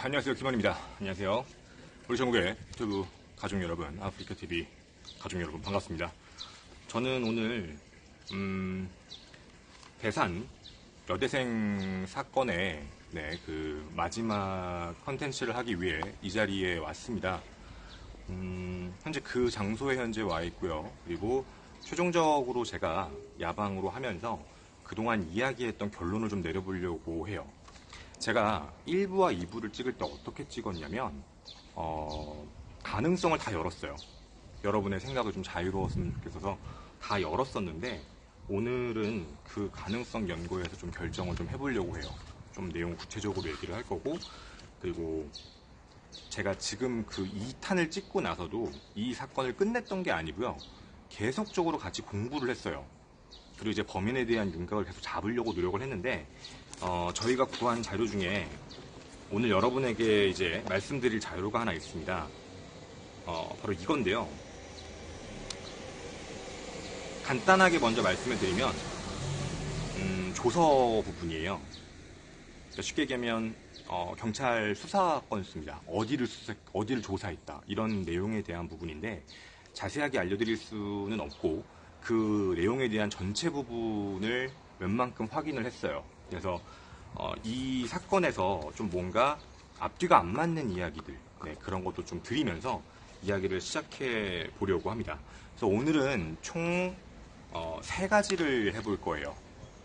안녕하세요. 김원입니다. 안녕하세요. 우리 전국의 유튜브 가족 여러분, 아프리카TV 가족 여러분 반갑습니다. 저는 오늘 배산 여대생 사건의 그 마지막 컨텐츠를 하기 위해 이 자리에 왔습니다. 현재 그 장소에 현재 와 있고요. 그리고 최종적으로 제가 야방으로 하면서 그동안 이야기했던 결론을 좀 내려보려고 해요. 제가 1부와 2부를 찍을 때 어떻게 찍었냐면 가능성을 다 열었어요. 여러분의 생각을 좀 자유로웠으면 좋겠어서 다 열었었는데 오늘은 그 가능성 연구에서 좀 결정을 좀 해보려고 해요. 좀 내용 구체적으로 얘기를 할 거고, 그리고 제가 지금 그 2탄을 찍고 나서도 이 사건을 끝냈던 게 아니고요. 계속적으로 같이 공부를 했어요. 그리고 이제 범인에 대한 윤곽을 계속 잡으려고 노력을 했는데 저희가 구한 자료 중에 오늘 여러분에게 이제 말씀드릴 자료가 하나 있습니다. 바로 이건데요. 간단하게 먼저 말씀을 드리면 조서 부분이에요. 그러니까 쉽게 얘기하면 경찰 수사 건수입니다. 어디를 조사했다 이런 내용에 대한 부분인데 자세하게 알려드릴 수는 없고 그 내용에 대한 전체 부분을 웬만큼 확인을 했어요. 그래서 이 사건에서 좀 뭔가 앞뒤가 안 맞는 이야기들 그런 것도 좀 드리면서 이야기를 시작해 보려고 합니다. 그래서 오늘은 총 3가지를 해볼 거예요.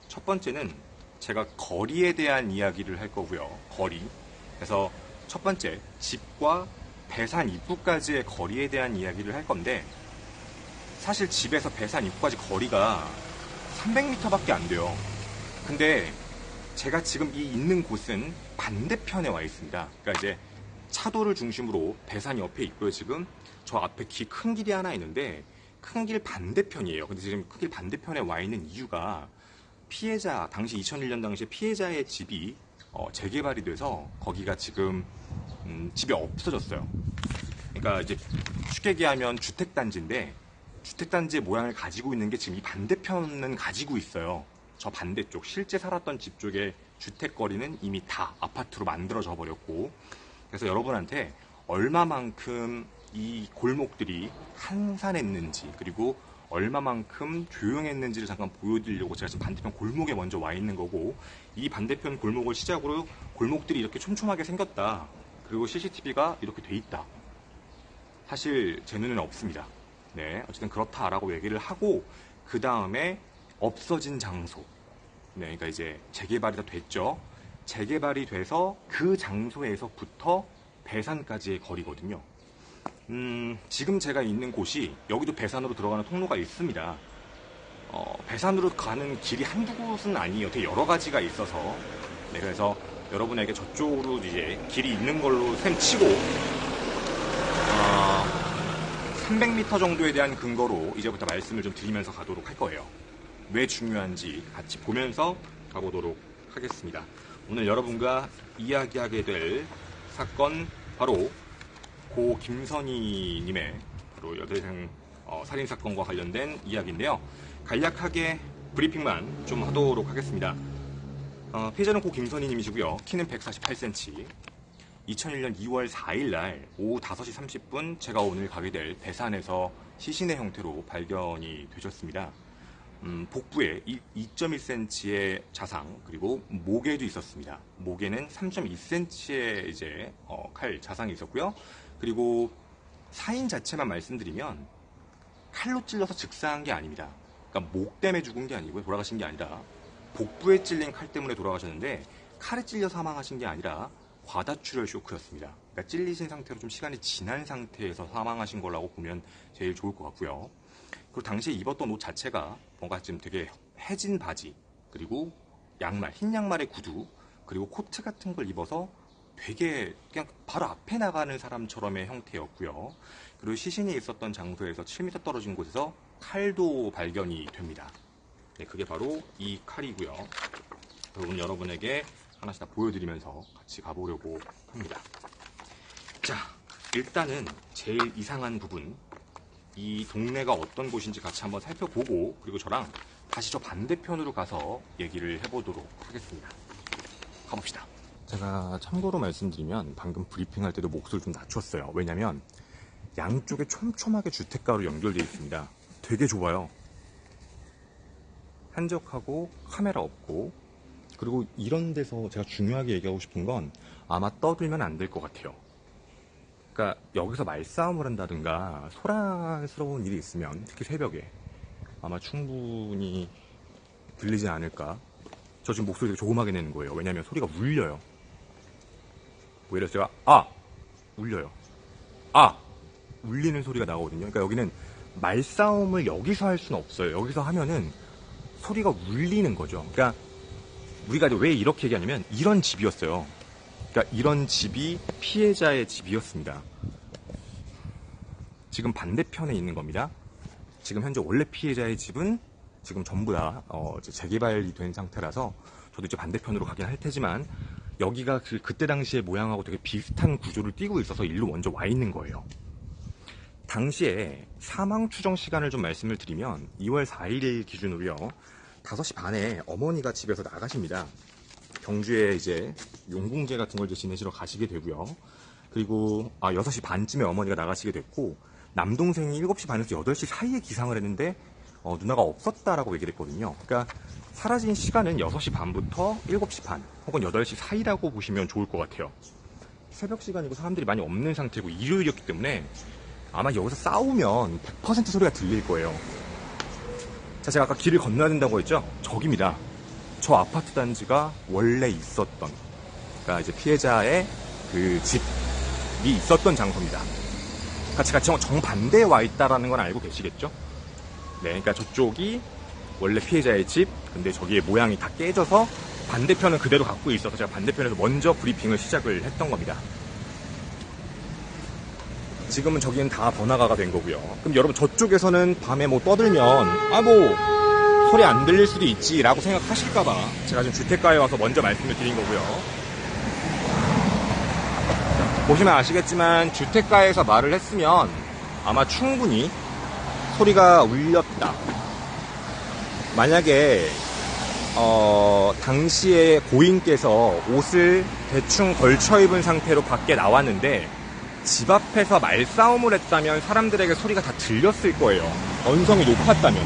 첫 번째는 제가 거리에 대한 이야기를 할 거고요. 거리. 그래서 첫 번째 집과 배산 입구까지의 거리에 대한 이야기를 할 건데 사실 집에서 배산 입구까지 거리가 300m밖에 안 돼요. 근데 제가 지금 이 있는 곳은 반대편에 와 있습니다. 그러니까 이제 차도를 중심으로 배산이 옆에 있고요. 지금 저 앞에 큰 길이 하나 있는데 큰 길 반대편이에요. 근데 지금 큰 길 반대편에 와 있는 이유가 피해자, 당시 2001년 당시에 피해자의 집이 재개발이 돼서 거기가 지금 집이 없어졌어요. 그러니까 이제 쉽게 얘기하면 주택단지인데 주택단지의 모양을 가지고 있는 게 지금 이 반대편은 가지고 있어요. 저 반대쪽 실제 살았던 집 쪽의 주택거리는 이미 다 아파트로 만들어져 버렸고, 그래서 여러분한테 얼마만큼 이 골목들이 한산했는지 그리고 얼마만큼 조용했는지를 잠깐 보여드리려고 제가 지금 반대편 골목에 먼저 와 있는 거고, 이 반대편 골목을 시작으로 골목들이 이렇게 촘촘하게 생겼다, 그리고 CCTV가 이렇게 돼 있다, 사실 제 눈에는 없습니다. 어쨌든 그렇다라고 얘기를 하고 그 다음에 없어진 장소, 그러니까 이제 재개발이 다 됐죠. 재개발이 돼서 그 장소에서부터 배산까지의 거리거든요. 지금 제가 있는 곳이 여기도 배산으로 들어가는 통로가 있습니다. 배산으로 가는 길이 한두 곳은 아니에요. 되게 여러 가지가 있어서 그래서 여러분에게 저쪽으로 이제 길이 있는 걸로 셈치고 300m 정도에 대한 근거로 이제부터 말씀을 좀 드리면서 가도록 할 거예요. 왜 중요한지 같이 보면서 가보도록 하겠습니다. 오늘 여러분과 이야기하게 될 사건 바로 고 김선희님의 바로 여대생 살인사건과 관련된 이야기인데요. 간략하게 브리핑만 좀 하도록 하겠습니다. 피해자는 고 김선희님이시고요. 키는 148cm. 2001년 2월 4일 날 오후 5시 30분 제가 오늘 가게 될 배산에서 시신의 형태로 발견이 되셨습니다. 복부에 2.1cm의 자상, 그리고 목에도 있었습니다. 목에는 3.2cm의 이제 칼 자상이 있었고요. 그리고 사인 자체만 말씀드리면 칼로 찔러서 즉사한 게 아닙니다. 그러니까 목 때문에 죽은 게 아니고요. 돌아가신 게 아니라 복부에 찔린 칼 때문에 돌아가셨는데 칼에 찔려 사망하신 게 아니라 과다출혈 쇼크였습니다. 그러니까 찔리신 상태로 좀 시간이 지난 상태에서 사망하신 거라고 보면 제일 좋을 것 같고요. 그리고 당시에 입었던 옷 자체가 뭔가 좀 되게 해진 바지, 그리고 양말, 흰 양말에 구두, 그리고 코트 같은 걸 입어서 되게 그냥 바로 앞에 나가는 사람처럼의 형태였고요. 그리고 시신이 있었던 장소에서 7m 떨어진 곳에서 칼도 발견이 됩니다. 그게 바로 이 칼이고요. 오늘 여러분에게 하나씩 다 보여드리면서 같이 가보려고 합니다. 자, 일단은 제일 이상한 부분, 이 동네가 어떤 곳인지 같이 한번 살펴보고 그리고 저랑 다시 저 반대편으로 가서 얘기를 해보도록 하겠습니다. 가봅시다. 제가 참고로 말씀드리면 방금 브리핑할 때도 목소리를 좀 낮췄어요. 왜냐면 양쪽에 촘촘하게 주택가로 연결되어 있습니다. 되게 좁아요. 한적하고 카메라 없고, 그리고 이런 데서 제가 중요하게 얘기하고 싶은 건 아마 떠들면 안 될 것 같아요. 그러니까 여기서 말싸움을 한다든가 소란스러운 일이 있으면 특히 새벽에 아마 충분히 들리지 않을까. 저 지금 목소리 되게 조그맣게 내는 거예요. 왜냐면 소리가 울려요. 오히려 제가 울려요. 울리는 소리가 나거든요. 그러니까 여기는 말싸움을 여기서 할 수는 없어요. 여기서 하면은 소리가 울리는 거죠. 그러니까 우리가 왜 이렇게 얘기하냐면 이런 집이었어요. 그러니까 이런 집이 피해자의 집이었습니다. 지금 반대편에 있는 겁니다. 지금 현재 원래 피해자의 집은 지금 전부 다 재개발이 된 상태라서 저도 이제 반대편으로 가긴 할 테지만 여기가 그때 당시의 모양하고 되게 비슷한 구조를 띠고 있어서 일로 먼저 와 있는 거예요. 당시에 사망 추정 시간을 좀 말씀을 드리면 2월 4일 기준으로요. 5시 반에 어머니가 집에서 나가십니다. 경주에 이제 용궁제 같은 걸 이제 지내시러 가시게 되고요. 그리고 6시 반쯤에 어머니가 나가시게 됐고, 남동생이 7시 반에서 8시 사이에 기상을 했는데 누나가 없었다라고 얘기를 했거든요. 그러니까 사라진 시간은 6시 반부터 7시 반 혹은 8시 사이라고 보시면 좋을 것 같아요. 새벽 시간이고 사람들이 많이 없는 상태고 일요일이었기 때문에 아마 여기서 싸우면 100% 소리가 들릴 거예요. 자, 제가 아까 길을 건너야 된다고 했죠? 저깁니다. 저 아파트 단지가 원래 있었던, 그러니까 이제 피해자의 그 집이 있었던 장소입니다. 그러니까 제가 정반대에 와 있다라는 건 알고 계시겠죠? 네, 그러니까 저쪽이 원래 피해자의 집, 근데 저기에 모양이 다 깨져서 반대편은 그대로 갖고 있어서 제가 반대편에서 먼저 브리핑을 시작을 했던 겁니다. 지금은 저기는 다 번화가가 된 거고요. 그럼 여러분 저쪽에서는 밤에 뭐 떠들면 소리 안 들릴 수도 있지 라고 생각하실까봐 제가 지금 주택가에 와서 먼저 말씀을 드린 거고요. 보시면 아시겠지만 주택가에서 말을 했으면 아마 충분히 소리가 울렸다. 만약에 당시에 고인께서 옷을 대충 걸쳐 입은 상태로 밖에 나왔는데 집 앞에서 말싸움을 했다면 사람들에게 소리가 다 들렸을 거예요. 언성이 높았다면.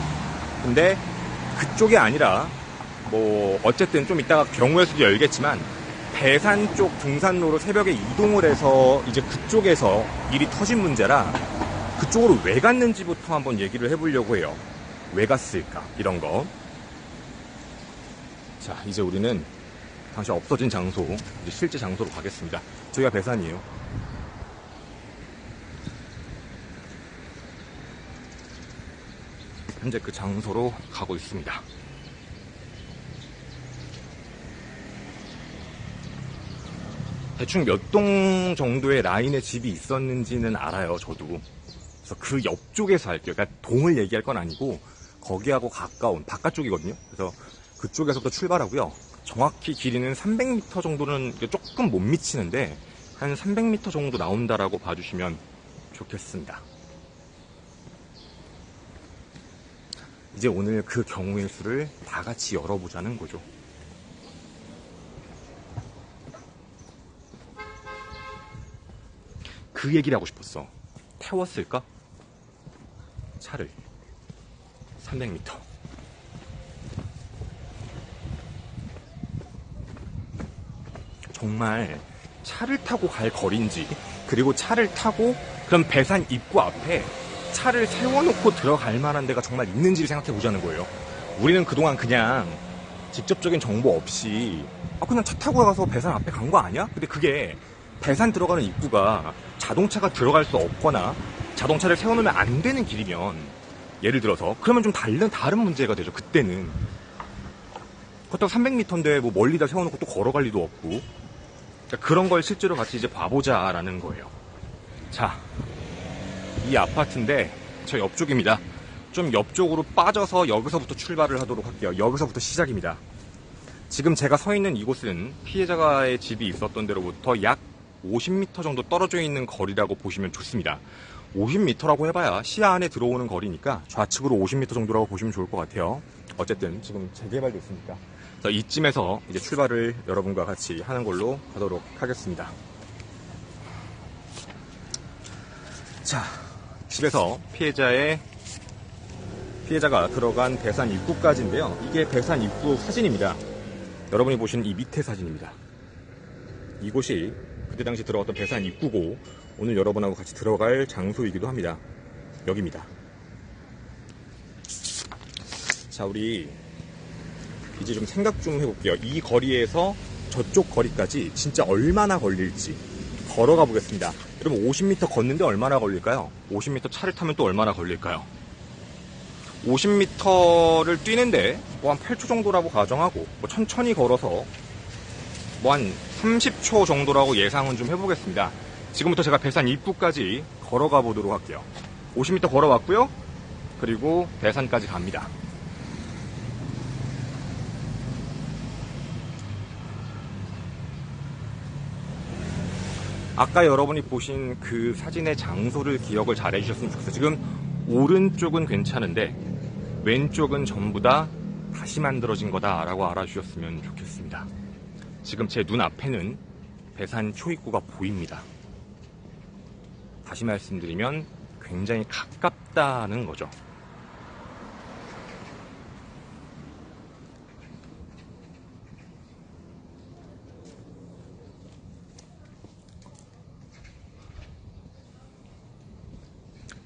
근데 그쪽이 아니라 어쨌든 좀 이따가 경우의 수도 열겠지만 배산 쪽 등산로로 새벽에 이동을 해서 이제 그쪽에서 일이 터진 문제라 그쪽으로 왜 갔는지부터 한번 얘기를 해보려고 해요. 왜 갔을까? 이런 거. 자, 이제 우리는 당시 없어진 장소, 이제 실제 장소로 가겠습니다. 저희가 배산이에요. 현재 그 장소로 가고 있습니다. 대충 몇 동 정도의 라인의 집이 있었는지는 알아요, 저도. 그래서 그 옆쪽에서 할게요. 그러니까 동을 얘기할 건 아니고 거기하고 가까운 바깥쪽이거든요. 그래서 그쪽에서부터 출발하고요. 정확히 길이는 300m 정도는 조금 못 미치는데 한 300m 정도 나온다라고 봐주시면 좋겠습니다. 이제 오늘 그 경우의 수를 다 같이 열어보자는 거죠. 그 얘기를 하고 싶었어. 태웠을까? 차를 300m. 정말 차를 타고 갈 거리인지, 그리고 차를 타고 그럼 배산 입구 앞에 차를 세워놓고 들어갈 만한 데가 정말 있는지를 생각해 보자는 거예요. 우리는 그동안 그냥 직접적인 정보 없이 그냥 차 타고 가서 배산 앞에 간 거 아니야? 근데 그게 배산 들어가는 입구가 자동차가 들어갈 수 없거나 자동차를 세워놓으면 안 되는 길이면, 예를 들어서 그러면 좀 다른 문제가 되죠. 그때는 그렇다고 300m인데 뭐 멀리다 세워놓고 또 걸어갈 리도 없고, 그러니까 그런 걸 실제로 같이 이제 봐보자라는 거예요. 자, 이 아파트인데 저 옆쪽입니다. 좀 옆쪽으로 빠져서 여기서부터 출발을 하도록 할게요. 여기서부터 시작입니다. 지금 제가 서 있는 이곳은 피해자의 집이 있었던 데로부터 약 50m 정도 떨어져 있는 거리라고 보시면 좋습니다. 50m라고 해봐야 시야 안에 들어오는 거리니까 좌측으로 50m 정도라고 보시면 좋을 것 같아요. 어쨌든 지금 재개발됐으니까. 그래서 이쯤에서 이제 출발을 여러분과 같이 하는 걸로 하도록 하겠습니다. 자, 집에서 피해자가 들어간 배산 입구까지인데요. 이게 배산 입구 사진입니다. 여러분이 보시는 이 밑에 사진입니다. 이곳이 그때 당시 들어갔던 배산 입구고 오늘 여러분하고 같이 들어갈 장소이기도 합니다. 여기입니다. 자, 우리 이제 좀 생각 좀 해볼게요. 이 거리에서 저쪽 거리까지 진짜 얼마나 걸릴지 걸어가 보겠습니다. 여러분 50m 걷는데 얼마나 걸릴까요? 50m 차를 타면 또 얼마나 걸릴까요? 50m를 뛰는데 뭐 한 8초 정도라고 가정하고 뭐 천천히 걸어서 뭐 한 30초 정도라고 예상은 좀 해보겠습니다. 지금부터 제가 배산 입구까지 걸어가 보도록 할게요. 50m 걸어왔고요. 그리고 배산까지 갑니다. 아까 여러분이 보신 그 사진의 장소를 기억을 잘 해주셨으면 좋겠어요. 지금 오른쪽은 괜찮은데 왼쪽은 전부 다 다시 만들어진 거다라고 알아주셨으면 좋겠습니다. 지금 제 눈앞에는 배산 초입구가 보입니다. 다시 말씀드리면 굉장히 가깝다는 거죠.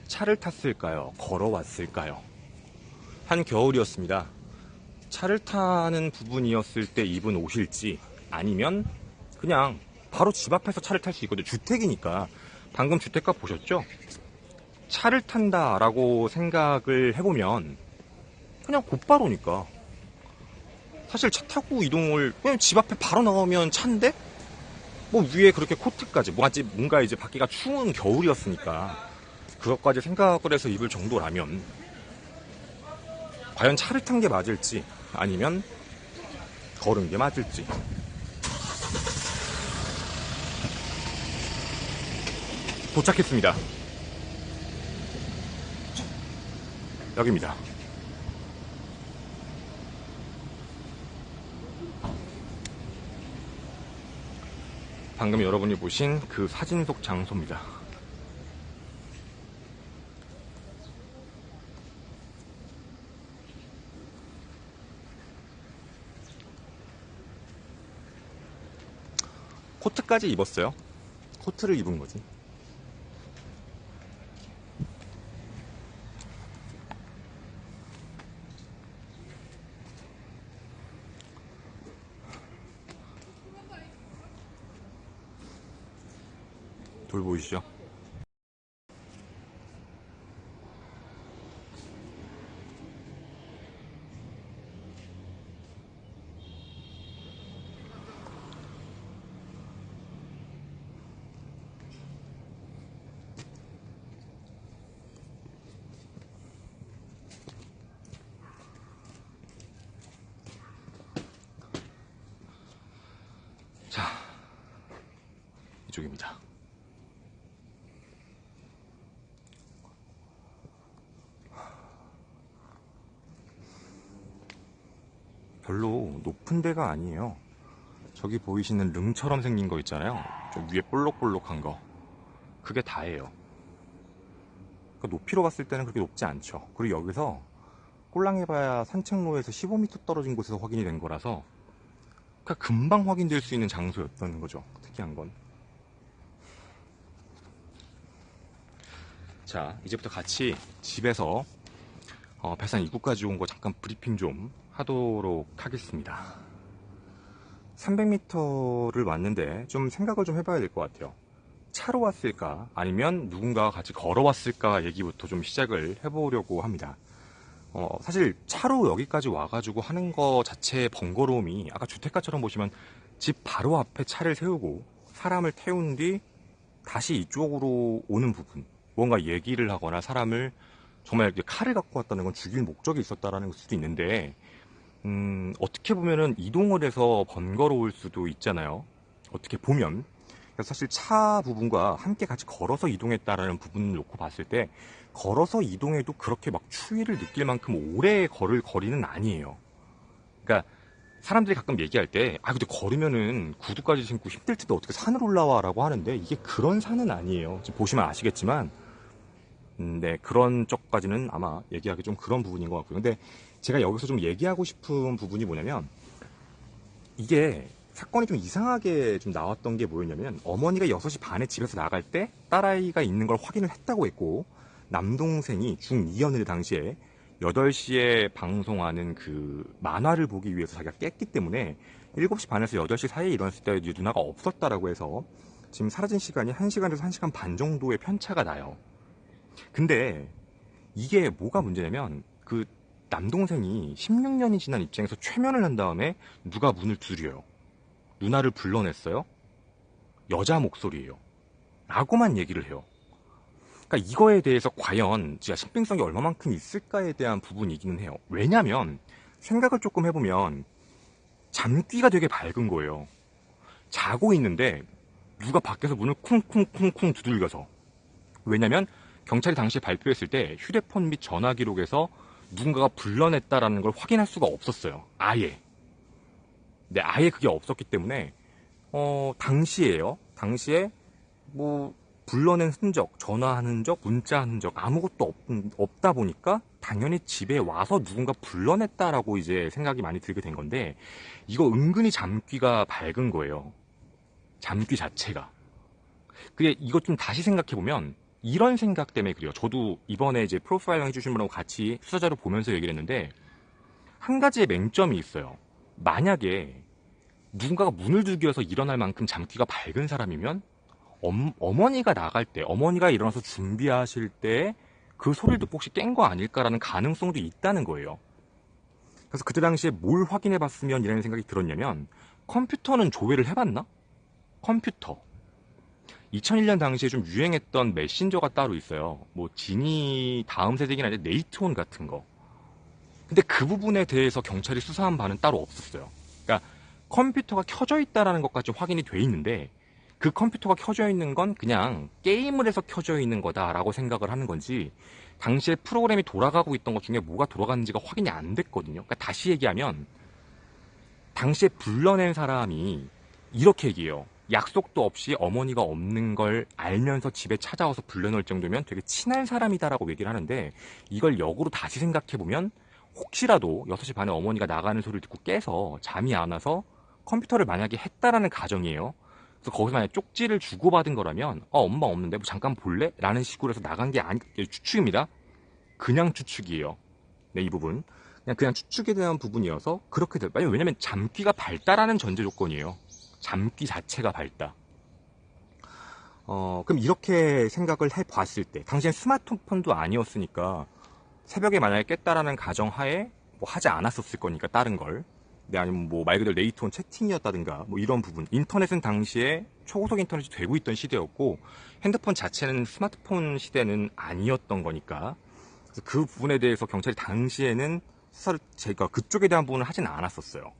차를 탔을까요? 걸어왔을까요? 한겨울이었습니다. 차를 타는 부분이었을 때 입은 옷일지 아니면 그냥 바로 집 앞에서 차를 탈 수 있거든요. 주택이니까. 방금 주택가 보셨죠? 차를 탄다라고 생각을 해보면 그냥 곧바로니까. 사실 차 타고 이동을 그냥 집 앞에 바로 나오면 차인데 뭐 위에 그렇게 코트까지 뭔가 이제 밖에가 추운 겨울이었으니까 그것까지 생각을 해서 입을 정도라면 과연 차를 탄 게 맞을지 아니면 걸은 게 맞을지. 도착했습니다. 여기입니다. 방금 여러분이 보신 그 사진 속 장소입니다. 코트까지 입었어요. 코트를 입은 거지. 돌 보이시죠? 자, 이쪽입니다. 별로 높은 데가 아니에요. 저기 보이시는 릉처럼 생긴 거 있잖아요. 저 위에 볼록볼록한 거. 그게 다예요. 그러니까 높이로 봤을 때는 그렇게 높지 않죠. 그리고 여기서 꼴랑해봐야 산책로에서 15m 떨어진 곳에서 확인이 된 거라서 그러니까 금방 확인될 수 있는 장소였던 거죠. 특이한 건. 자, 이제부터 같이 집에서 배산 입구까지 온 거 잠깐 브리핑 좀 하도록 하겠습니다. 300m를 왔는데 좀 생각을 좀 해봐야 될 것 같아요. 차로 왔을까 아니면 누군가와 같이 걸어왔을까 얘기부터 좀 시작을 해보려고 합니다. 사실 차로 여기까지 와가지고 하는 거 자체의 번거로움이 아까 주택가처럼 보시면 집 바로 앞에 차를 세우고 사람을 태운 뒤 다시 이쪽으로 오는 부분, 뭔가 얘기를 하거나 사람을 정말 이렇게 칼을 갖고 왔다는 건 죽일 목적이 있었다라는 수도 있는데 어떻게 보면은 이동을 해서 번거로울 수도 있잖아요. 어떻게 보면. 그래서 사실 차 부분과 함께 같이 걸어서 이동했다라는 부분을 놓고 봤을 때 걸어서 이동해도 그렇게 막 추위를 느낄 만큼 오래 걸을 거리는 아니에요. 그러니까 사람들이 가끔 얘기할 때, 근데 걸으면은 구두까지 신고 힘들 텐데 어떻게 산을 올라와 라고 하는데, 이게 그런 산은 아니에요. 지금 보시면 아시겠지만, 네, 그런 쪽까지는 아마 얘기하기 좀 그런 부분인 것 같고요. 근데 제가 여기서 좀 얘기하고 싶은 부분이 뭐냐면, 이게 사건이 좀 이상하게 좀 나왔던 게 뭐였냐면, 어머니가 6시 반에 집에서 나갈 때 딸아이가 있는 걸 확인을 했다고 했고, 남동생이 중2였는데 당시에 8시에 방송하는 그 만화를 보기 위해서 자기가 깼기 때문에 7시 반에서 8시 사이에 일어났을 때 누나가 없었다라고 해서 지금 사라진 시간이 1시간에서 1시간 반 정도의 편차가 나요. 근데 이게 뭐가 문제냐면, 그 남동생이 16년이 지난 입장에서 최면을 한 다음에 누가 문을 두드려요. 누나를 불러냈어요. 여자 목소리예요. 라고만 얘기를 해요. 그러니까 이거에 대해서 과연 진짜 신빙성이 얼마만큼 있을까에 대한 부분이기는 해요. 왜냐면 생각을 조금 해보면 잠귀가 되게 밝은 거예요. 자고 있는데 누가 밖에서 문을 쿵쿵쿵쿵 두들겨서. 왜냐면 경찰이 당시에 발표했을 때 휴대폰 및 전화 기록에서 누군가가 불러냈다라는 걸 확인할 수가 없었어요. 아예. 근데 아예 그게 없었기 때문에 당시에 뭐 불러낸 흔적, 전화한 흔적, 문자한 흔적 아무것도 없다 보니까 당연히 집에 와서 누군가 불러냈다라고 이제 생각이 많이 들게 된 건데, 이거 은근히 잠귀가 밝은 거예요. 잠귀 자체가. 근데 이거 좀 다시 생각해보면 이런 생각 때문에 그래요. 저도 이번에 이제 프로파일링 해주신 분하고 같이 수사자료 보면서 얘기를 했는데, 한 가지의 맹점이 있어요. 만약에 누군가가 문을 두드려서 일어날 만큼 잠귀가 밝은 사람이면 어머니가 나갈 때, 어머니가 일어나서 준비하실 때 그 소리를 듣고 혹시 깬 거 아닐까라는 가능성도 있다는 거예요. 그래서 그때 당시에 뭘 확인해봤으면 이라는 생각이 들었냐면, 컴퓨터는 조회를 해봤나? 컴퓨터. 2001년 당시에 좀 유행했던 메신저가 따로 있어요. 뭐 지니 다음 세대긴 한데 네이트온 같은 거. 근데 그 부분에 대해서 경찰이 수사한 바는 따로 없었어요. 그러니까 컴퓨터가 켜져 있다라는 것까지 확인이 돼 있는데, 그 컴퓨터가 켜져 있는 건 그냥 게임을 해서 켜져 있는 거다라고 생각을 하는 건지, 당시에 프로그램이 돌아가고 있던 것 중에 뭐가 돌아가는지가 확인이 안 됐거든요. 그러니까 다시 얘기하면 당시에 불러낸 사람이 이렇게 얘기해요. 약속도 없이 어머니가 없는 걸 알면서 집에 찾아와서 불러놓을 정도면 되게 친한 사람이다라고 얘기를 하는데, 이걸 역으로 다시 생각해보면 혹시라도 6시 반에 어머니가 나가는 소리를 듣고 깨서 잠이 안 와서 컴퓨터를 만약에 했다라는 가정이에요. 그래서 거기서 만약에 쪽지를 주고받은 거라면 엄마 없는데 뭐 잠깐 볼래? 라는 식으로 해서 나간 게 아니, 추측입니다. 그냥 추측이에요. 네, 이 부분. 그냥 추측에 대한 부분이어서 그렇게 될. 왜냐면 잠귀가 밝다라는 전제 조건이에요. 잠귀 자체가 밝다. 그럼 이렇게 생각을 해봤을 때, 당시엔 스마트폰도 아니었으니까 새벽에 만약에 깼다라는 가정하에 뭐 하지 않았었을 거니까 다른 걸. 네, 아니면 뭐 말 그대로 네이트온 채팅이었다든가 뭐 이런 부분. 인터넷은 당시에 초고속 인터넷이 되고 있던 시대였고, 핸드폰 자체는 스마트폰 시대는 아니었던 거니까. 그래서 그 부분에 대해서 경찰이 당시에는 수사를 제가 그쪽에 대한 부분을 하진 않았었어요.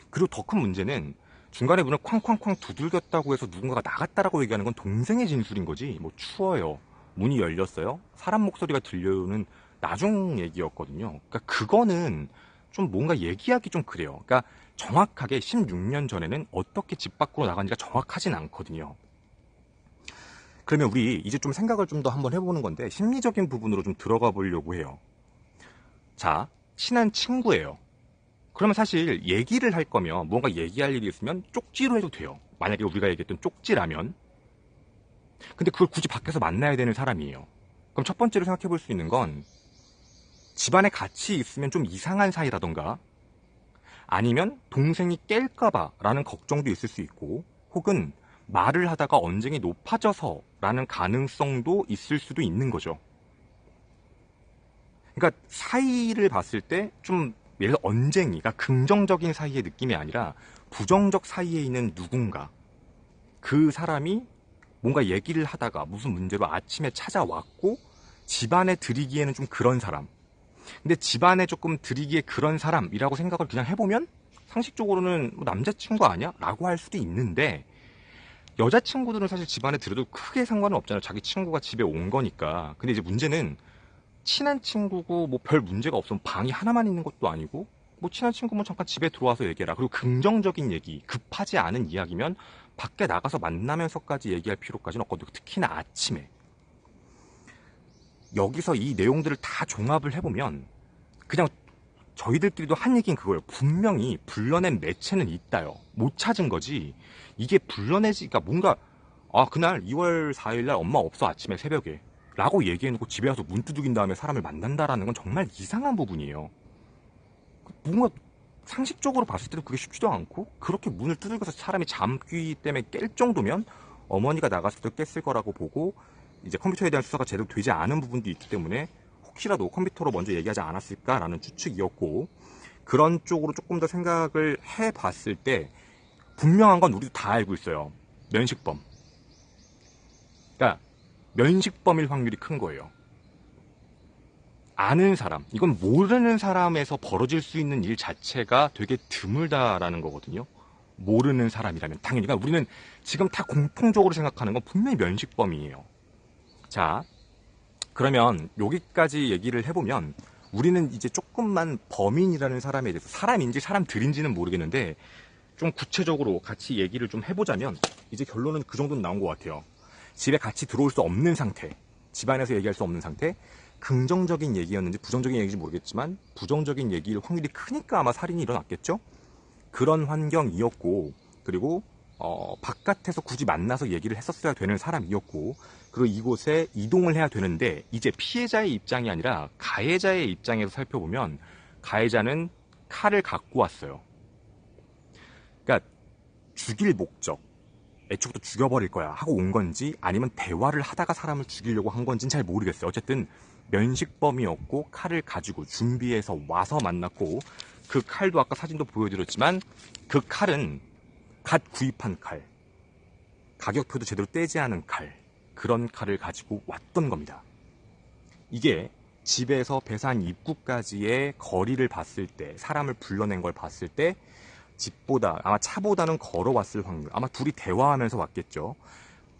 그리고 더 큰 문제는 중간에 문을 쾅쾅쾅 두들겼다고 해서 누군가가 나갔다라고 얘기하는 건 동생의 진술인 거지. 뭐 추워요, 문이 열렸어요, 사람 목소리가 들려오는 나중 얘기였거든요. 그러니까 그거는 좀 뭔가 얘기하기 좀 그래요. 그러니까 정확하게 16년 전에는 어떻게 집 밖으로 나간지가 정확하진 않거든요. 그러면 우리 이제 좀 생각을 좀 더 한번 해보는 건데, 심리적인 부분으로 좀 들어가 보려고 해요. 자, 친한 친구예요. 그러면 사실 얘기를 할 거면, 뭔가 얘기할 일이 있으면 쪽지로 해도 돼요. 만약에 우리가 얘기했던 쪽지라면. 근데 그걸 굳이 밖에서 만나야 되는 사람이에요. 그럼 첫 번째로 생각해 볼 수 있는 건, 집안에 같이 있으면 좀 이상한 사이라던가, 아니면 동생이 깰까봐 라는 걱정도 있을 수 있고, 혹은 말을 하다가 언쟁이 높아져서 라는 가능성도 있을 수도 있는 거죠. 그러니까 사이를 봤을 때 좀 예를 들어 언쟁이, 그러니까 긍정적인 사이의 느낌이 아니라 부정적 사이에 있는 누군가, 그 사람이 뭔가 얘기를 하다가 무슨 문제로 아침에 찾아왔고 집안에 들이기에는 좀 그런 사람. 근데 집안에 조금 들이기에 그런 사람이라고 생각을 그냥 해보면 상식적으로는 뭐 남자친구 아니야? 라고 할 수도 있는데, 여자친구들은 사실 집안에 들여도 크게 상관은 없잖아요. 자기 친구가 집에 온 거니까. 근데 이제 문제는 친한 친구고 뭐 별 문제가 없으면 방이 하나만 있는 것도 아니고 뭐 친한 친구면 잠깐 집에 들어와서 얘기해라. 그리고 긍정적인 얘기, 급하지 않은 이야기면 밖에 나가서 만나면서까지 얘기할 필요까지는 없거든요. 특히나 아침에. 여기서 이 내용들을 다 종합을 해보면 그냥 저희들끼리도 한 얘기는 그거예요. 분명히 불러낸 매체는 있다요. 못 찾은 거지. 이게 불러내지가 뭔가 그날 2월 4일날 엄마 없어 아침에 새벽에 라고 얘기해놓고 집에 와서 문 두들긴 다음에 사람을 만난다라는 건 정말 이상한 부분이에요. 뭔가 상식적으로 봤을 때도 그게 쉽지도 않고 그렇게 문을 두들겨서 사람이 잠귀 때문에 깰 정도면 어머니가 나갔을 때 깼을 거라고 보고 이제 컴퓨터에 대한 수사가 제대로 되지 않은 부분도 있기 때문에 혹시라도 컴퓨터로 먼저 얘기하지 않았을까라는 추측이었고 그런 쪽으로 조금 더 생각을 해봤을 때 분명한 건 우리도 다 알고 있어요. 면식범. 그러니까 면식범일 확률이 큰 거예요. 아는 사람, 이건 모르는 사람에서 벌어질 수 있는 일 자체가 되게 드물다라는 거거든요. 모르는 사람이라면 당연히. 그러니까 우리는 지금 다 공통적으로 생각하는 건 분명히 면식범이에요. 자, 그러면 여기까지 얘기를 해보면 우리는 이제 조금만 범인이라는 사람에 대해서 사람인지 사람들인지는 모르겠는데 좀 구체적으로 같이 얘기를 좀 해보자면 이제 결론은 그 정도는 나온 것 같아요. 집에 같이 들어올 수 없는 상태, 집안에서 얘기할 수 없는 상태, 긍정적인 얘기였는지 부정적인 얘기인지 모르겠지만 부정적인 얘기일 확률이 크니까 아마 살인이 일어났겠죠? 그런 환경이었고 그리고 바깥에서 굳이 만나서 얘기를 했었어야 되는 사람이었고 그리고 이곳에 이동을 해야 되는데 이제 피해자의 입장이 아니라 가해자의 입장에서 살펴보면 가해자는 칼을 갖고 왔어요. 그러니까 죽일 목적, 애초부터 죽여버릴 거야 하고 온 건지 아니면 대화를 하다가 사람을 죽이려고 한 건지는 잘 모르겠어요. 어쨌든 면식범이었고 칼을 가지고 준비해서 와서 만났고 그 칼도 아까 사진도 보여드렸지만 그 칼은 갓 구입한 칼, 가격표도 제대로 떼지 않은 칼, 그런 칼을 가지고 왔던 겁니다. 이게 집에서 배산 입구까지의 거리를 봤을 때 사람을 불러낸 걸 봤을 때 집보다 아마 차보다는 걸어왔을 확률, 아마 둘이 대화하면서 왔겠죠.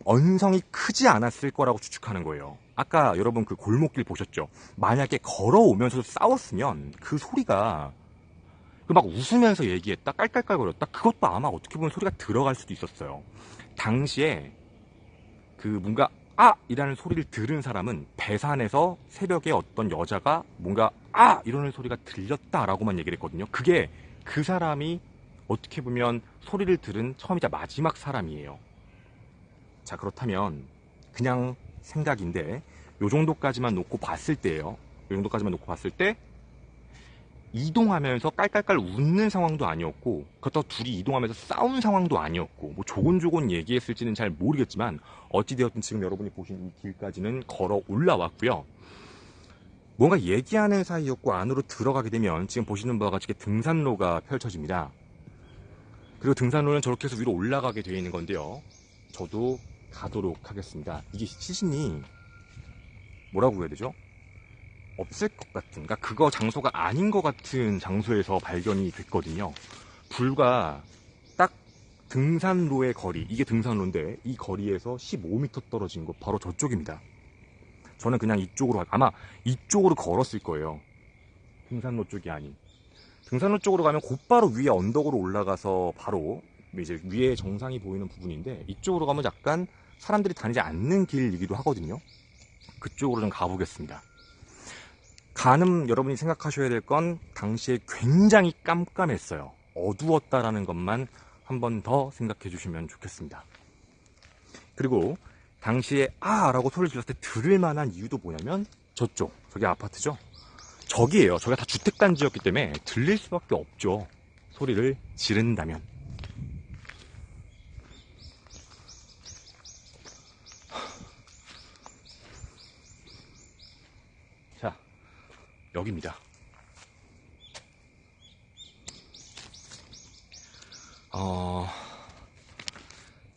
언성이 크지 않았을 거라고 추측하는 거예요. 아까 여러분 그 골목길 보셨죠? 만약에 걸어오면서도 싸웠으면 그 소리가 막 웃으면서 얘기했다, 깔깔깔거렸다, 그것도 아마 어떻게 보면 소리가 들어갈 수도 있었어요. 당시에 그 뭔가 이라는 소리를 들은 사람은 배산에서 새벽에 어떤 여자가 뭔가 이러는 소리가 들렸다라고만 얘기를 했거든요. 그게 그 사람이 어떻게 보면 소리를 들은 처음이자 마지막 사람이에요. 자, 그렇다면 그냥 생각인데 요 정도까지만 놓고 봤을 때예요. 요 정도까지만 놓고 봤을 때 이동하면서 깔깔깔 웃는 상황도 아니었고 그렇다고 둘이 이동하면서 싸운 상황도 아니었고 뭐 조곤조곤 얘기했을지는 잘 모르겠지만 어찌되었든 지금 여러분이 보신 이 길까지는 걸어 올라왔고요. 뭔가 얘기하는 사이였고 안으로 들어가게 되면 지금 보시는 바와 같이 등산로가 펼쳐집니다. 그리고 등산로는 저렇게 해서 위로 올라가게 되어 있는 건데요. 저도 가도록 하겠습니다. 이게 시신이 뭐라고 해야 되죠? 없을 것 같은, 그러니까 그거 장소가 아닌 것 같은 장소에서 발견이 됐거든요. 불과 딱 등산로의 거리, 이게 등산로인데 이 거리에서 15m 떨어진 거 바로 저쪽입니다. 저는 그냥 이쪽으로, 아마 이쪽으로 걸었을 거예요. 등산로 쪽이 아닌. 등산로 쪽으로 가면 곧바로 위에 언덕으로 올라가서 바로 이제 위에 정상이 보이는 부분인데 이쪽으로 가면 약간 사람들이 다니지 않는 길이기도 하거든요. 그쪽으로 좀 가보겠습니다. 가늠 여러분이 생각하셔야 될 건 당시에 굉장히 깜깜했어요. 어두웠다라는 것만 한 번 더 생각해 주시면 좋겠습니다. 그리고 당시에 라고 소리를 질렀을 때 들을 만한 이유도 뭐냐면 저기 아파트죠? 저기예요. 저기가 다 주택단지였기 때문에 들릴 수밖에 없죠. 소리를 지른다면. 자, 여기입니다.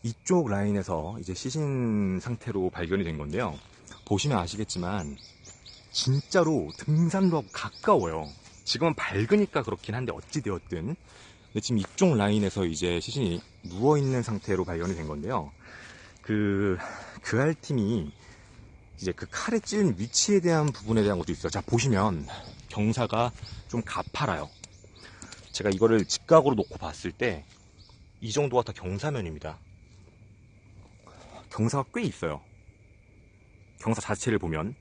이쪽 라인에서 이제 시신 상태로 발견이 된 건데요. 보시면 아시겠지만 진짜로 등산로하고 가까워요. 지금은 밝으니까 그렇긴 한데 어찌되었든 근데 지금 이쪽 라인에서 이제 시신이 누워있는 상태로 발견이 된 건데요. 그 알팀이 이제 그 칼에 찔린 위치에 대한 부분에 대한 것도 있어요. 자, 보시면 경사가 좀 가팔아요. 제가 이거를 직각으로 놓고 봤을 때 이 정도가 다 경사면입니다. 경사가 꽤 있어요. 경사 자체를 보면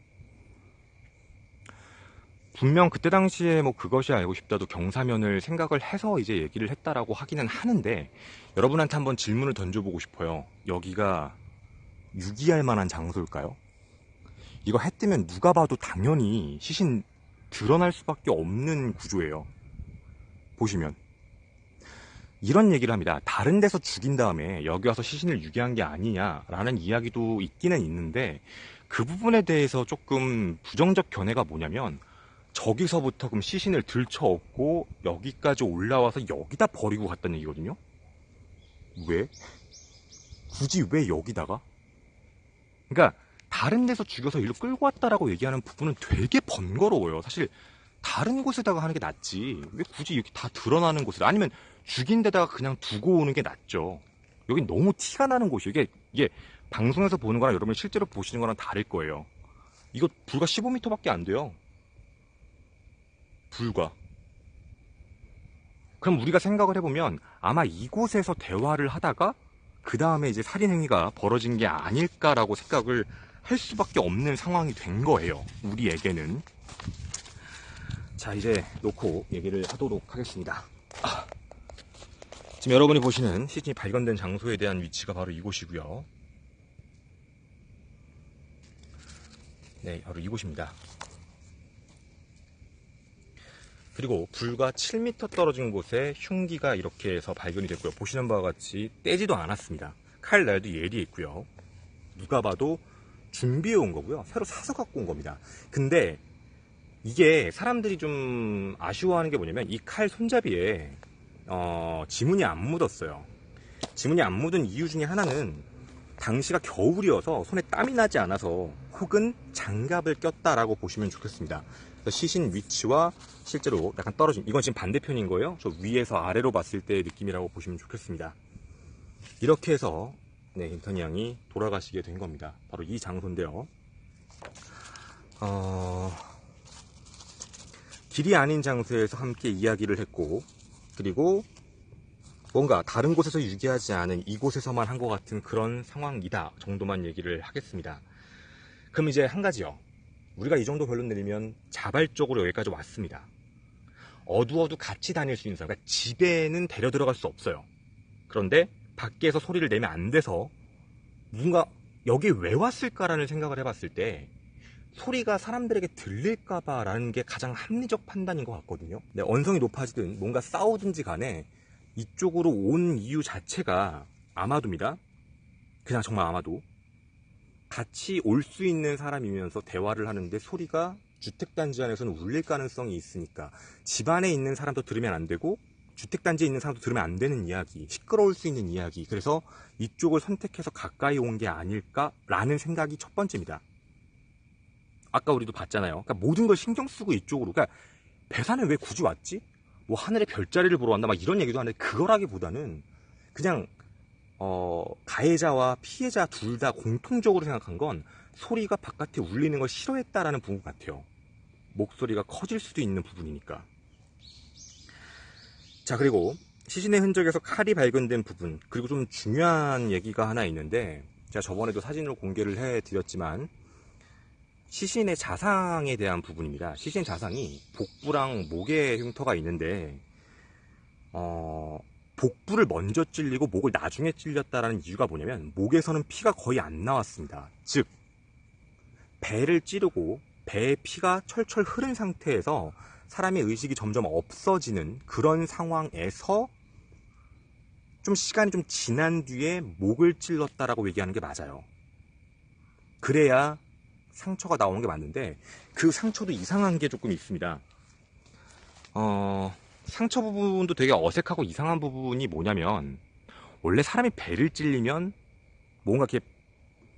분명 그때 당시에 뭐 그것이 알고 싶다도 경사면을 생각을 해서 이제 얘기를 했다라고 하기는 하는데, 여러분한테 한번 질문을 던져보고 싶어요. 여기가 유기할 만한 장소일까요? 이거 해 뜨면 누가 봐도 당연히 시신 드러날 수밖에 없는 구조예요. 보시면 이런 얘기를 합니다. 다른 데서 죽인 다음에 여기 와서 시신을 유기한 게 아니냐라는 이야기도 있기는 있는데, 그 부분에 대해서 조금 부정적 견해가 뭐냐면, 저기서부터 그럼 시신을 들쳐업고 여기까지 올라와서 여기다 버리고 갔다는 얘기거든요. 왜? 굳이 왜 여기다가? 그러니까 다른 데서 죽여서 일로 끌고 왔다라고 얘기하는 부분은 되게 번거로워요. 사실 다른 곳에다가 하는 게 낫지, 왜 굳이 이렇게 다 드러나는 곳을, 아니면 죽인 데다가 그냥 두고 오는 게 낫죠. 여긴 너무 티가 나는 곳이에요. 이게 방송에서 보는 거랑 여러분이 실제로 보시는 거랑 다를 거예요. 이거 불과 15m밖에 안 돼요. 불과. 그럼 우리가 생각을 해보면 아마 이곳에서 대화를 하다가 그 다음에 이제 살인행위가 벌어진 게 아닐까라고 생각을 할 수밖에 없는 상황이 된 거예요, 우리에게는. 자, 이제 놓고 얘기를 하도록 하겠습니다. 지금 여러분이 보시는 시신이 발견된 장소에 대한 위치가 바로 이곳이고요. 네, 바로 이곳입니다. 그리고 불과 7m 떨어진 곳에 흉기가 이렇게 해서 발견이 됐고요. 보시는 바와 같이 떼지도 않았습니다. 칼날도 예리해 있고요. 누가 봐도 준비해 온 거고요. 새로 사서 갖고 온 겁니다. 근데 이게 사람들이 좀 아쉬워하는 게 뭐냐면, 이 칼 손잡이에 지문이 안 묻었어요. 지문이 안 묻은 이유 중에 하나는 당시가 겨울이어서 손에 땀이 나지 않아서, 혹은 장갑을 꼈다라고 보시면 좋겠습니다. 시신 위치와 실제로 약간 떨어진, 이건 지금 반대편인 거예요. 저 위에서 아래로 봤을 때의 느낌이라고 보시면 좋겠습니다. 이렇게 해서 네, 인턴이 양이 돌아가시게 된 겁니다. 바로 이 장소인데요. 길이 아닌 장소에서 함께 이야기를 했고, 그리고 뭔가 다른 곳에서 유기하지 않은 이곳에서만 한 것 같은 그런 상황이다 정도만 얘기를 하겠습니다. 그럼 이제 한 가지요. 우리가 이 정도 결론 내리면 자발적으로 여기까지 왔습니다. 어두워도 같이 다닐 수 있는 사람, 그러니까 집에는 데려 들어갈 수 없어요. 그런데 밖에서 소리를 내면 안 돼서 누군가 여기 왜 왔을까라는 생각을 해봤을 때, 소리가 사람들에게 들릴까봐 라는 게 가장 합리적 판단인 것 같거든요. 네, 언성이 높아지든 뭔가 싸우든지 간에 이쪽으로 온 이유 자체가 아마도입니다. 그냥 정말 아마도 같이 올 수 있는 사람이면서 대화를 하는데 소리가 주택단지 안에서는 울릴 가능성이 있으니까, 집안에 있는 사람도 들으면 안 되고 주택단지에 있는 사람도 들으면 안 되는 이야기, 시끄러울 수 있는 이야기, 그래서 이쪽을 선택해서 가까이 온 게 아닐까라는 생각이 첫 번째입니다. 아까 우리도 봤잖아요. 그러니까 모든 걸 신경 쓰고 이쪽으로, 그러니까 배산에 왜 굳이 왔지? 뭐 하늘의 별자리를 보러 왔나 막 이런 얘기도 하는데, 그거라기보다는 그냥 가해자와 피해자 둘 다 공통적으로 생각한 건 소리가 바깥에 울리는 걸 싫어했다라는 부분 같아요. 목소리가 커질 수도 있는 부분이니까. 자, 그리고 시신의 흔적에서 칼이 발견된 부분, 그리고 좀 중요한 얘기가 하나 있는데, 제가 저번에도 사진으로 공개를 해드렸지만 시신의 자상에 대한 부분입니다. 시신 자상이 복부랑 목에 흉터가 있는데 복부를 먼저 찔리고 목을 나중에 찔렸다라는 이유가 뭐냐면, 목에서는 피가 거의 안 나왔습니다. 즉 배를 찌르고 배에 피가 철철 흐른 상태에서 사람의 의식이 점점 없어지는 그런 상황에서 좀 시간이 좀 지난 뒤에 목을 찔렀다라고 얘기하는 게 맞아요. 그래야 상처가 나오는 게 맞는데, 그 상처도 이상한 게 조금 있습니다. 상처 부분도 되게 어색하고 이상한 부분이 뭐냐면, 원래 사람이 배를 찔리면 뭔가 이렇게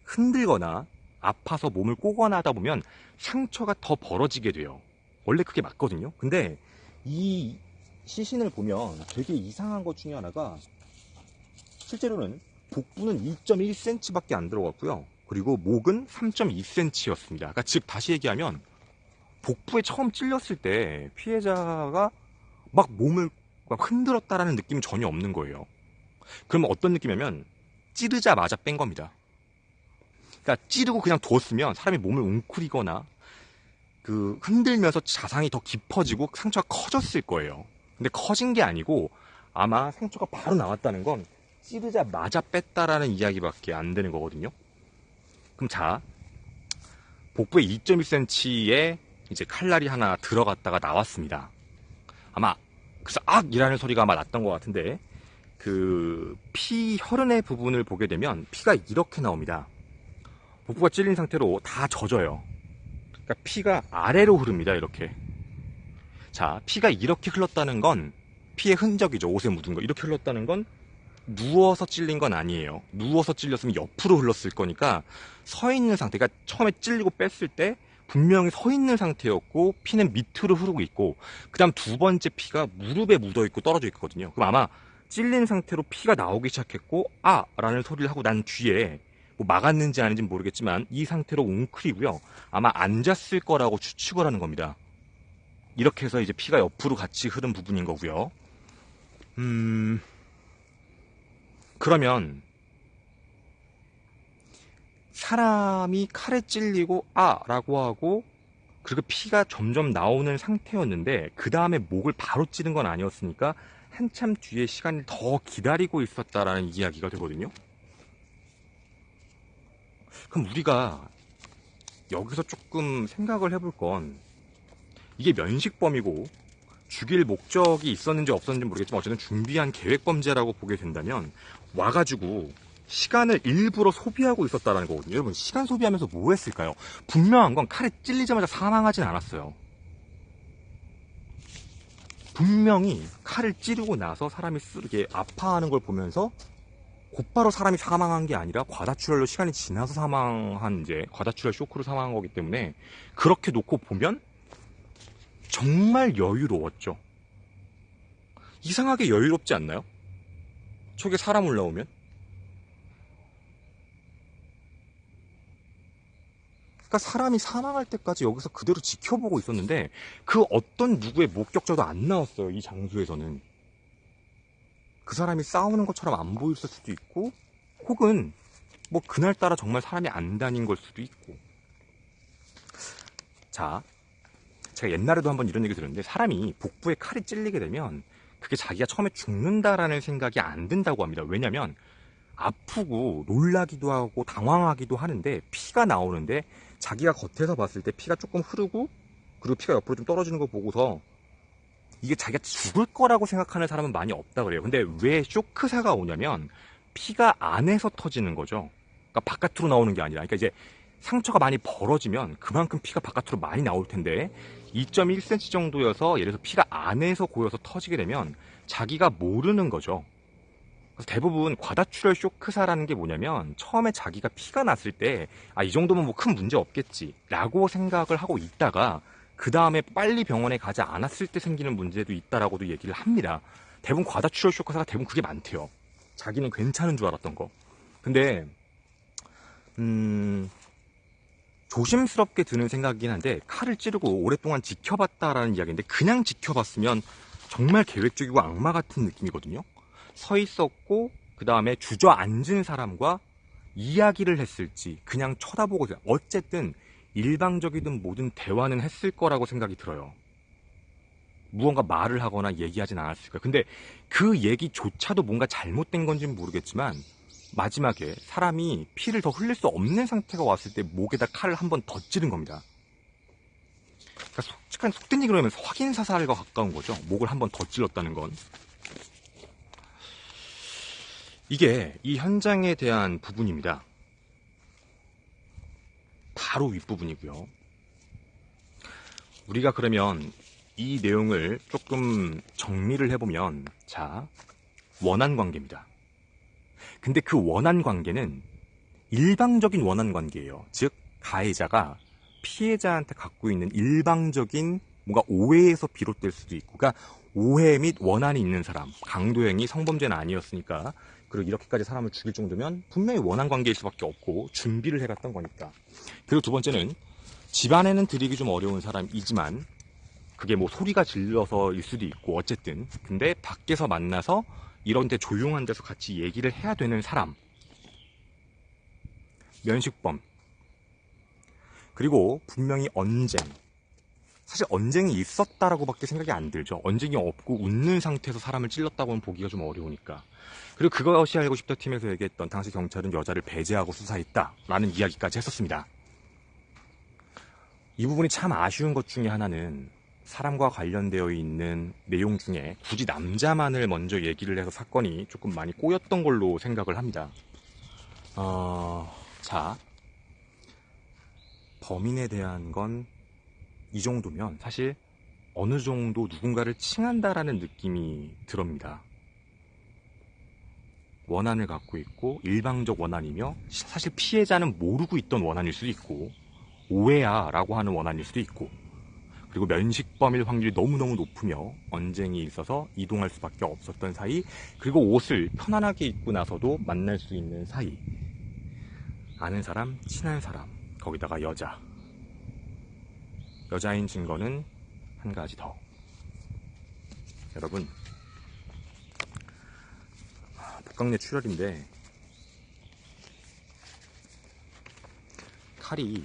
흔들거나 아파서 몸을 꼬거나 하다 보면 상처가 더 벌어지게 돼요. 원래 그게 맞거든요. 근데 이 시신을 보면 되게 이상한 것 중에 하나가, 실제로는 복부는 1.1cm 밖에 안 들어갔고요. 그리고 목은 3.2cm였습니다. 그러니까 즉 다시 얘기하면, 복부에 처음 찔렸을 때 피해자가 막 몸을 그러니까 흔들었다라는 느낌이 전혀 없는 거예요. 그러면 어떤 느낌이냐면 찌르자마자 뺀 겁니다. 그러니까 찌르고 그냥 뒀으면 사람이 몸을 웅크리거나 그 흔들면서 자상이 더 깊어지고 상처가 커졌을 거예요. 근데 커진 게 아니고 아마 상처가 바로 나왔다는 건 찌르자마자 뺐다라는 이야기밖에 안 되는 거거든요. 그럼 자, 복부에 2.1cm의 이제 칼날이 하나 들어갔다가 나왔습니다. 아마 그래서 악이라는 소리가 아마 났던 것 같은데 그 피 혈흔의 부분을 보게 되면 피가 이렇게 나옵니다. 복부가 찔린 상태로 다 젖어요. 그러니까 피가 아래로 흐릅니다. 이렇게. 자, 피가 이렇게 흘렀다는 건 피의 흔적이죠. 옷에 묻은 거. 이렇게 흘렀다는 건 누워서 찔린 건 아니에요. 누워서 찔렸으면 옆으로 흘렀을 거니까 서 있는 상태. 그러니까 처음에 찔리고 뺐을 때 분명히 서 있는 상태였고 피는 밑으로 흐르고 있고 그 다음 두 번째 피가 무릎에 묻어있고 떨어져 있거든요. 그럼 아마 찔린 상태로 피가 나오기 시작했고 라는 소리를 하고 난 뒤에 뭐 막았는지 아닌지는 모르겠지만 이 상태로 웅크리고요. 아마 앉았을 거라고 추측을 하는 겁니다. 이렇게 해서 이제 피가 옆으로 같이 흐른 부분인 거고요. 그러면 사람이 칼에 찔리고 라고 하고 그리고 피가 점점 나오는 상태였는데 그 다음에 목을 바로 찌른 건 아니었으니까 한참 뒤에 시간을 더 기다리고 있었다라는 이야기가 되거든요. 그럼 우리가 여기서 조금 생각을 해볼 건 이게 면식범이고 죽일 목적이 있었는지 없었는지 모르겠지만 어쨌든 준비한 계획범죄라고 보게 된다면 와가지고 시간을 일부러 소비하고 있었다는 거거든요. 여러분 시간 소비하면서 뭐 했을까요? 분명한 건 칼에 찔리자마자 사망하진 않았어요. 분명히 칼을 찌르고 나서 사람이 이렇게 아파하는 걸 보면서 곧바로 사람이 사망한 게 아니라 과다출혈로 시간이 지나서 사망한 이제 과다출혈 쇼크로 사망한 거기 때문에 그렇게 놓고 보면 정말 여유로웠죠. 이상하게 여유롭지 않나요? 저게 사람 올라오면? 그러니까 사람이 사망할 때까지 여기서 그대로 지켜보고 있었는데 그 어떤 누구의 목격자도 안 나왔어요. 이 장소에서는. 그 사람이 싸우는 것처럼 안 보였을 수도 있고 혹은 뭐 그날따라 정말 사람이 안 다닌 걸 수도 있고. 자, 제가 옛날에도 한번 이런 얘기 들었는데 사람이 복부에 칼이 찔리게 되면 그게 자기가 처음에 죽는다라는 생각이 안 든다고 합니다. 왜냐면 아프고 놀라기도 하고 당황하기도 하는데 피가 나오는데 자기가 겉에서 봤을 때 피가 조금 흐르고 그리고 피가 옆으로 좀 떨어지는 거 보고서 이게 자기가 죽을 거라고 생각하는 사람은 많이 없다 그래요. 근데 왜 쇼크사가 오냐면 피가 안에서 터지는 거죠. 그러니까 바깥으로 나오는 게 아니라. 그러니까 이제 상처가 많이 벌어지면 그만큼 피가 바깥으로 많이 나올 텐데 2.1cm 정도여서 예를 들어서 피가 안에서 고여서 터지게 되면 자기가 모르는 거죠. 그래서 대부분 과다출혈 쇼크사라는 게 뭐냐면 처음에 자기가 피가 났을 때 이 정도면 뭐 큰 문제 없겠지 라고 생각을 하고 있다가 그 다음에 빨리 병원에 가지 않았을 때 생기는 문제도 있다라고도 얘기를 합니다. 대부분 과다출혈 쇼크사가 대부분 그게 많대요. 자기는 괜찮은 줄 알았던 거. 근데 조심스럽게 드는 생각이긴 한데 칼을 찌르고 오랫동안 지켜봤다라는 이야기인데 그냥 지켜봤으면 정말 계획적이고 악마 같은 느낌이거든요. 서 있었고 그 다음에 주저앉은 사람과 이야기를 했을지 그냥 쳐다보고 어쨌든 일방적이든 뭐든 대화는 했을 거라고 생각이 들어요. 무언가 말을 하거나 얘기하진 않았을 거예요. 근데 그 얘기조차도 뭔가 잘못된 건지는 모르겠지만 마지막에 사람이 피를 더 흘릴 수 없는 상태가 왔을 때 목에다 칼을 한 번 더 찌른 겁니다. 그러니까 솔직한 속된 얘기로 하면 확인 사살과 가까운 거죠. 목을 한 번 더 찔렀다는 건. 이게 이 현장에 대한 부분입니다. 바로 윗부분이고요. 우리가 그러면 이 내용을 조금 정리를 해보면 자, 원한 관계입니다. 근데 그 원한 관계는 일방적인 원한 관계예요. 즉 가해자가 피해자한테 갖고 있는 일방적인 뭔가 오해에서 비롯될 수도 있고 그러니까 오해 및 원한이 있는 사람, 강도행위, 성범죄는 아니었으니까 그리고 이렇게까지 사람을 죽일 정도면 분명히 원한 관계일 수밖에 없고 준비를 해갔던 거니까. 그리고 두 번째는 집안에는 들이기 좀 어려운 사람이지만 그게 뭐 소리가 질러서일 수도 있고 어쨌든 근데 밖에서 만나서 이런 데 조용한 데서 같이 얘기를 해야 되는 사람, 면식범, 그리고 분명히 언쟁. 사실 언쟁이 있었다라고밖에 생각이 안 들죠. 언쟁이 없고 웃는 상태에서 사람을 찔렀다고는 보기가 좀 어려우니까. 그리고 그것이 알고 싶다 팀에서 얘기했던 당시 경찰은 여자를 배제하고 수사했다라는 이야기까지 했었습니다. 이 부분이 참 아쉬운 것 중에 하나는 사람과 관련되어 있는 내용 중에 굳이 남자만을 먼저 얘기를 해서 사건이 조금 많이 꼬였던 걸로 생각을 합니다. 자, 범인에 대한 건 이 정도면 사실 어느 정도 누군가를 칭한다라는 느낌이 들옵니다. 원한을 갖고 있고 일방적 원한이며 사실 피해자는 모르고 있던 원한일 수도 있고 오해야 라고 하는 원한일 수도 있고 그리고 면식범일 확률이 너무너무 높으며 언쟁이 있어서 이동할 수밖에 없었던 사이 그리고 옷을 편안하게 입고 나서도 만날 수 있는 사이 아는 사람, 친한 사람 거기다가 여자인 증거는 한 가지 더. 여러분 복강내 출혈인데 칼이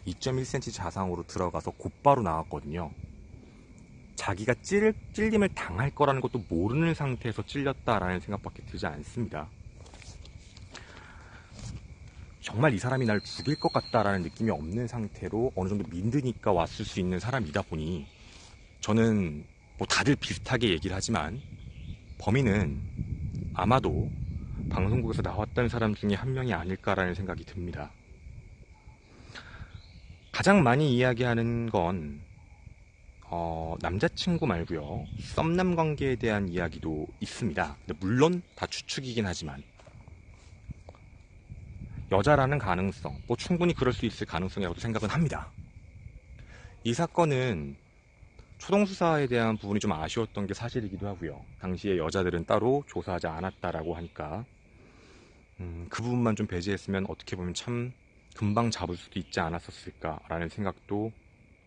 2.1cm 자상으로 들어가서 곧바로 나왔거든요. 자기가 찔림을 당할 거라는 것도 모르는 상태에서 찔렸다라는 생각밖에 들지 않습니다. 정말 이 사람이 날 죽일 것 같다라는 느낌이 없는 상태로 어느 정도 믿으니까 왔을 수 있는 사람이다 보니 저는 뭐 다들 비슷하게 얘기를 하지만 범인은 아마도 방송국에서 나왔던 사람 중에 한 명이 아닐까라는 생각이 듭니다. 가장 많이 이야기하는 건 남자친구 말고요. 썸남 관계에 대한 이야기도 있습니다. 근데 물론 다 추측이긴 하지만 여자라는 가능성, 뭐 충분히 그럴 수 있을 가능성이라고 생각은 합니다. 이 사건은 초동수사에 대한 부분이 좀 아쉬웠던 게 사실이기도 하고요. 당시에 여자들은 따로 조사하지 않았다라고 하니까 그 부분만 좀 배제했으면 어떻게 보면 참 금방 잡을 수도 있지 않았었을까라는 생각도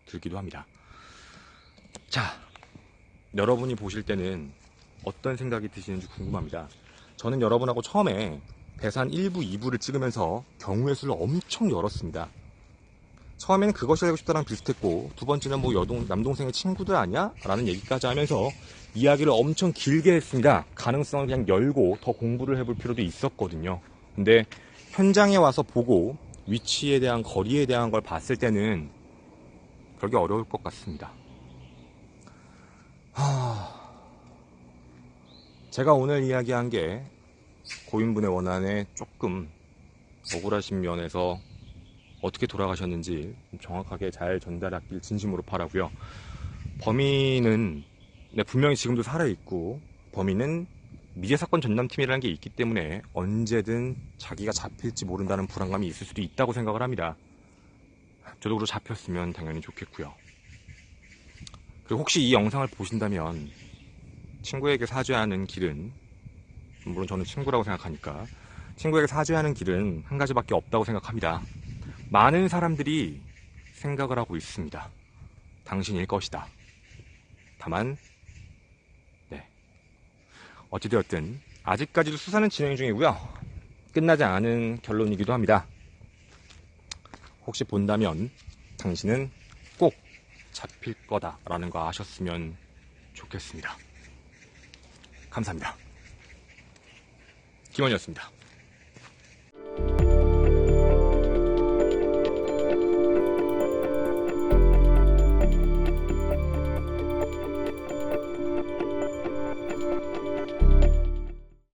들기도 합니다. 자, 여러분이 보실 때는 어떤 생각이 드시는지 궁금합니다. 저는 여러분하고 처음에 대산 1부, 2부를 찍으면서 경우의 수를 엄청 열었습니다. 처음에는 그것이 알고 싶다랑 비슷했고 두 번째는 뭐 남동생의 친구들 아니야? 라는 얘기까지 하면서 이야기를 엄청 길게 했습니다. 가능성을 그냥 열고 더 공부를 해볼 필요도 있었거든요. 근데 현장에 와서 보고 위치에 대한 거리에 대한 걸 봤을 때는 그러기 어려울 것 같습니다. 제가 오늘 이야기한 게 고인분의 원한에 조금 억울하신 면에서 어떻게 돌아가셨는지 정확하게 잘 전달하길 진심으로 바라고요. 범인은 분명히 지금도 살아있고 범인은 미제사건 전담팀이라는 게 있기 때문에 언제든 자기가 잡힐지 모른다는 불안감이 있을 수도 있다고 생각을 합니다. 저도 그로 잡혔으면 당연히 좋겠고요. 그리고 혹시 이 영상을 보신다면 친구에게 사죄하는 길은 물론 저는 친구라고 생각하니까 친구에게 사죄하는 길은 한 가지밖에 없다고 생각합니다. 많은 사람들이 생각을 하고 있습니다. 당신일 것이다. 다만 어찌되었든 아직까지도 수사는 진행 중이고요. 끝나지 않은 결론이기도 합니다. 혹시 본다면 당신은 꼭 잡힐 거다라는 거 아셨으면 좋겠습니다. 감사합니다. 김원이었습니다.